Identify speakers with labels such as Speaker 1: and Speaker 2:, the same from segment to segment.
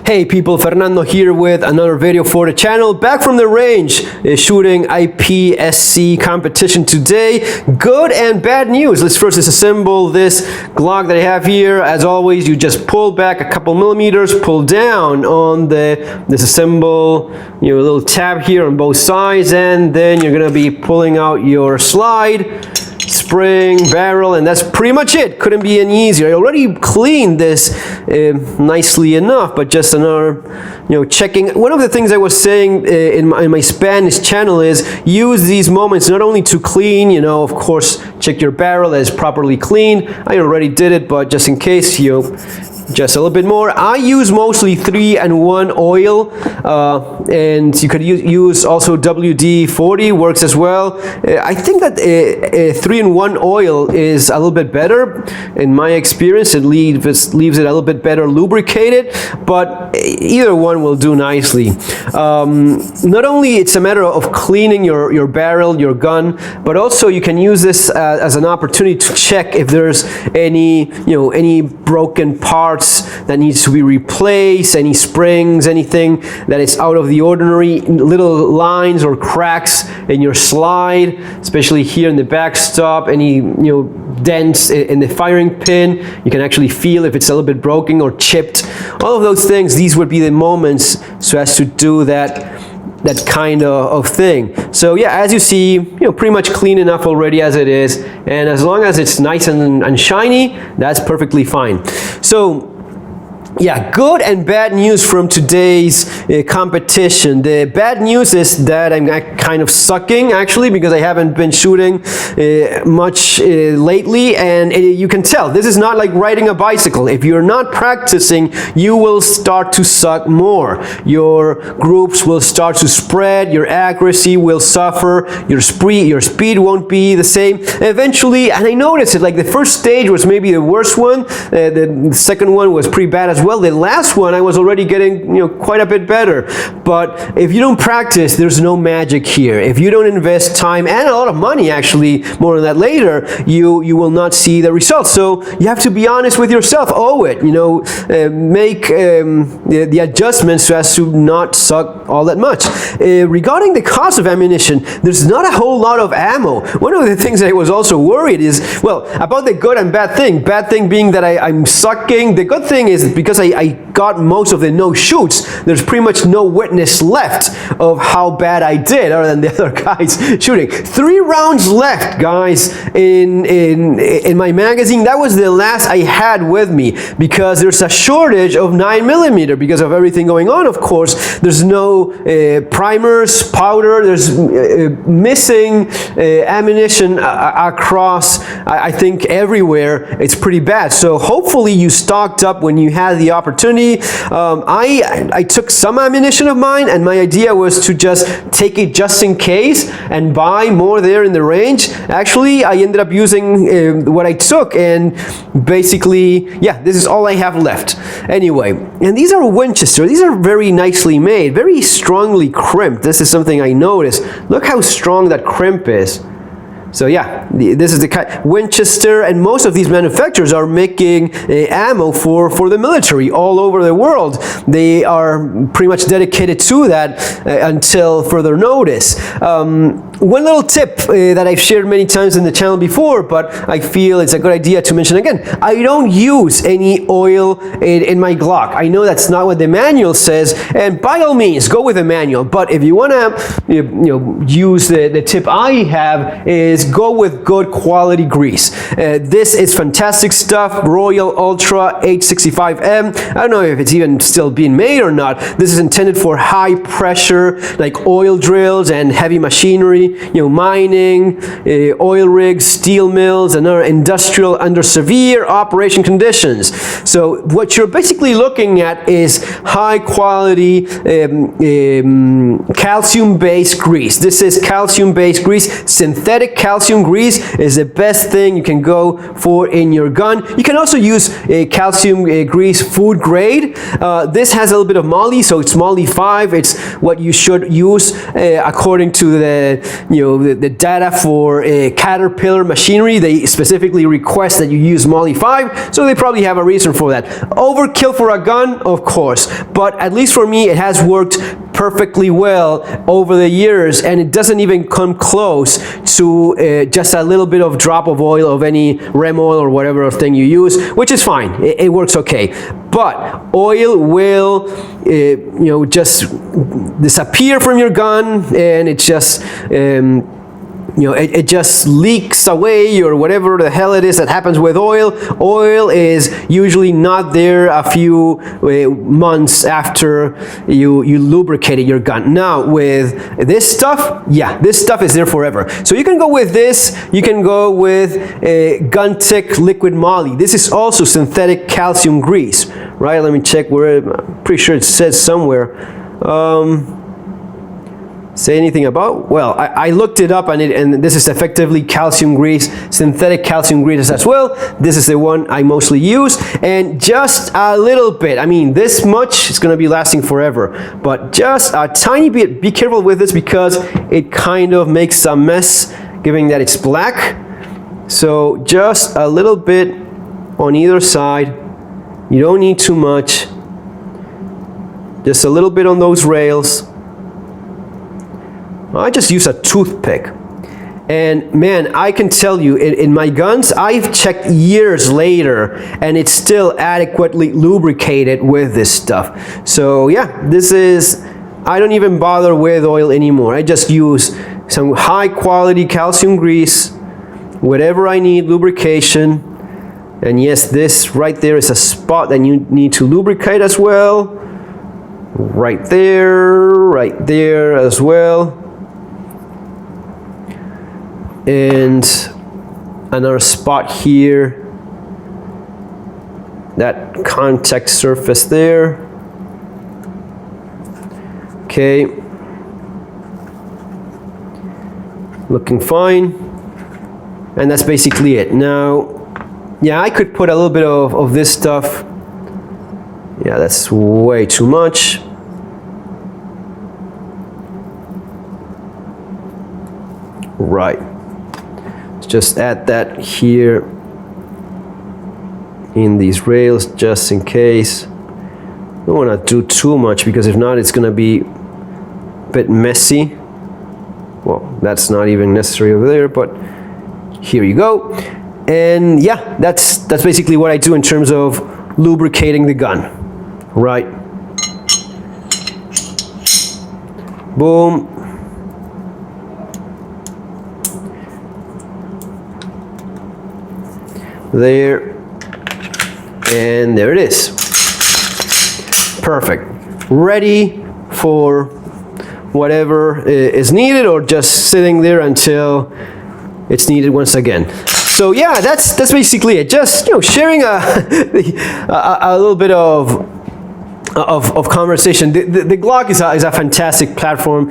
Speaker 1: Hey people, Fernando here with another video for the channel. Back from the range, shooting IPSC competition today. Good and bad news. Let's first disassemble this Glock that I have here. As always, you just pull back a couple millimeters, pull down on the disassemble, little tab here on both sides, and then you're gonna be pulling out your slide, spring, barrel, and that's pretty much it. Couldn't be any easier. I already cleaned this nicely enough, but just another, checking. One of the things I was saying in my Spanish channel is use these moments not only to clean, of course, check your barrel that is properly cleaned. I already did it, but just in case, just a little bit more. I use mostly 3-in-1 oil, and you could use also WD-40 works as well. I think that 3-in-1 oil is a little bit better. In my experience, it leaves it a little bit better lubricated, but either one will do nicely. Not only it's a matter of cleaning your barrel, your gun, but also you can use this as an opportunity to check if there's any broken parts that needs to be replaced, any springs, anything that is out of the ordinary, little lines or cracks in your slide, especially here in the backstop, any dents in the firing pin. You can actually feel if it's a little bit broken or chipped. All of those things, these would be the moments so as to do that kind of thing. So yeah, as you see, pretty much clean enough already as it is, and as long as it's nice and shiny, that's perfectly fine. So yeah, good and bad news from today's competition. The bad news is that I'm kind of sucking, actually, because I haven't been shooting much lately, and you can tell this is not like riding a bicycle. If you're not practicing, you will start to suck more. Your groups will start to spread, your accuracy will suffer, your speed won't be the same. Eventually, and I noticed it, like the first stage was maybe the worst one, the second one was pretty bad as well. The last one I was already getting quite a bit better. But if you don't practice, there's no magic here. If you don't invest time and a lot of money, actually, more on that later, you will not see the results. So you have to be honest with yourself. Owe it. Make the adjustments so as to not suck all that much. Regarding the cost of ammunition, there's not a whole lot of ammo. One of the things I was also worried is, well, about the good and bad thing. Bad thing being that I'm sucking. The good thing is because I got most of the no-shoots, there's pretty much no witness left of how bad I did other than the other guys shooting. 3 rounds left, guys, in my magazine. That was the last I had with me because there's a shortage of 9mm because of everything going on, of course. There's no primers, powder, there's missing ammunition across, I think, everywhere. It's pretty bad. So hopefully you stocked up when you had the opportunity. I took some ammunition of mine, and my idea was to just take it just in case and buy more there in the range. Actually, I ended up using what I took, and basically, yeah, this is all I have left. Anyway, and these are Winchester. These are very nicely made, very strongly crimped. This is something I noticed. Look how strong that crimp is. So yeah, this is the Winchester, and most of these manufacturers are making ammo for the military all over the world. They are pretty much dedicated to that until further notice. One little tip that I've shared many times in the channel before, but I feel it's a good idea to mention again. I don't use any oil in my Glock. I know that's not what the manual says, and by all means, go with the manual. But if you want to use the tip I have is go with good quality grease. This is fantastic stuff, Royal Ultra H65M. I don't know if it's even still being made or not. This is intended for high pressure, like oil drills and heavy machinery, mining, oil rigs, steel mills, and other industrial under severe operation conditions. So what you're basically looking at is high quality calcium-based grease. This is calcium-based grease, synthetic calcium grease is the best thing you can go for in your gun. You can also use a calcium grease food grade. This has a little bit of moly, so it's moly 5. It's what you should use according to the data for Caterpillar machinery. They specifically request that you use moly 5, so they probably have a reason for that. Overkill for a gun, of course, but at least for me it has worked perfectly well over the years, and it doesn't even come close to just a little bit of drop of oil of any rem oil or whatever thing you use, which is fine. It works okay. But oil will just disappear from your gun, and it just it just leaks away, or whatever the hell it is that happens with oil. Oil is usually not there a few months after you lubricated your gun. Now with this stuff, yeah, this stuff is there forever. So you can go with this. You can go with Gun Tech Liquid Moly. This is also synthetic calcium grease, right? Let me check where. I'm pretty sure it says somewhere. Say anything about? Well, I looked it up, and this is effectively calcium grease, synthetic calcium grease as well. This is the one I mostly use, and just a little bit. I mean, this much is going to be lasting forever, but just a tiny bit. Be careful with this because it kind of makes a mess, given that it's black. So just a little bit on either side. You don't need too much. Just a little bit on those rails. I just use a toothpick, and man, I can tell you in my guns, I've checked years later and it's still adequately lubricated with this stuff. So yeah, this is, I don't even bother with oil anymore. I just use some high quality calcium grease, whatever I need lubrication. And yes, this right there is a spot that you need to lubricate as well. Right there as well. And another spot here, that contact surface there. Okay, looking fine, and that's basically it. Now, yeah, I could put a little bit of this stuff. Yeah, that's way too much. Right. Just add that here in these rails just in case. Don't want to do too much because if not, it's going to be a bit messy. Well, that's not even necessary over there, but here you go. And yeah, that's basically what I do in terms of lubricating the gun. Right. Boom. There, and there it is. Perfect. Ready for whatever is needed, or just sitting there until it's needed once again. So yeah, that's basically it. Just sharing a little bit of conversation. The Glock is a fantastic platform.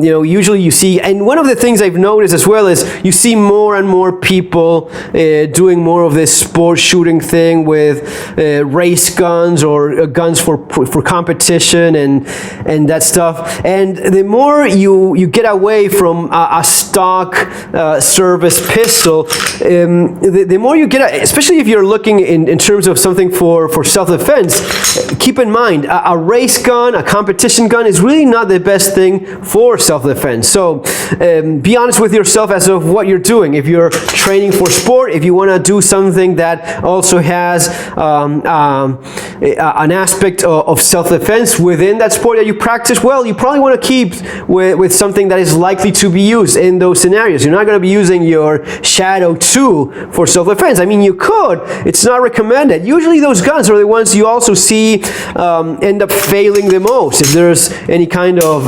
Speaker 1: Usually you see, and one of the things I've noticed as well is you see more and more people doing more of this sport shooting thing with race guns or guns for competition and that stuff. And the more you get away from a stock service pistol, the more you get, especially if you're looking in terms of something for self-defense. Keep in mind, a race gun, a competition gun is really not the best thing for self-defense. So be honest with yourself as of what you're doing. If you're training for sport, if you want to do something that also has an aspect of self-defense within that sport that you practice, well, you probably want to keep with something that is likely to be used in those scenarios. You're not going to be using your Shadow 2 for self-defense. I mean, you could. It's not recommended. Usually those guns are the ones you also see end up failing the most. If there's any kind of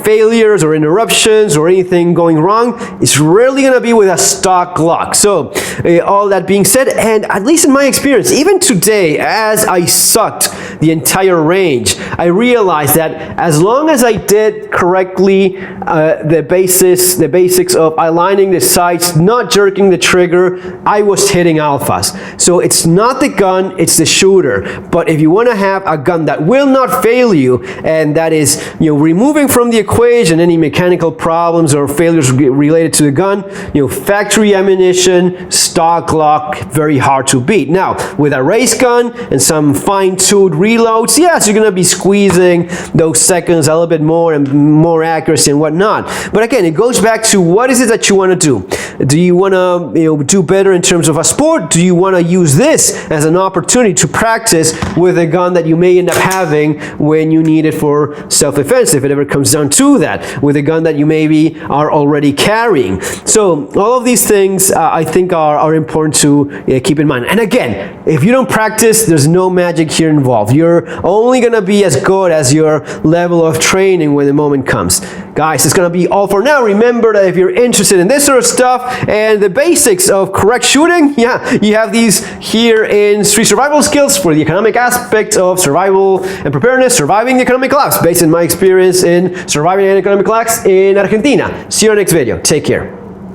Speaker 1: failures or interruptions or anything going wrong, it's rarely going to be with a stock Glock. So all that being said, and at least in my experience, even today, as I sucked the entire range, I realized that as long as I did correctly, the the basics of aligning the sights, not jerking the trigger, I was hitting alphas. So it's not the gun, it's the shooter. But if you want to have a gun that will not fail you, and that is, removing from the equation any mechanical problems or failures related to the gun, factory ammunition, stock Glock, very hard to beat. Now, with a race gun and some fine-tuned reloads, yes, you're going to be squeezing those seconds a little bit more and more accuracy and whatnot. But again, it goes back to what is it that you want to do? Do you want to do better in terms of a sport? Do you want to use this as an opportunity to practice with a gun that you may end up having when you need it for self-defense, if it ever comes down to that, with a gun that you maybe are already carrying? So all of these things I think are important to keep in mind. And again, if you don't practice, there's no magic here involved. You're only going to be as good as your level of training when the moment comes. Guys, it's going to be all for now. Remember that if you're interested in this sort of stuff and the basics of correct shooting, you have these here in Street Survival Skills for the economic aspect of survival and preparedness, surviving the economic collapse, based on my experience in surviving an economic collapse in Argentina. See you in the next video. Take care.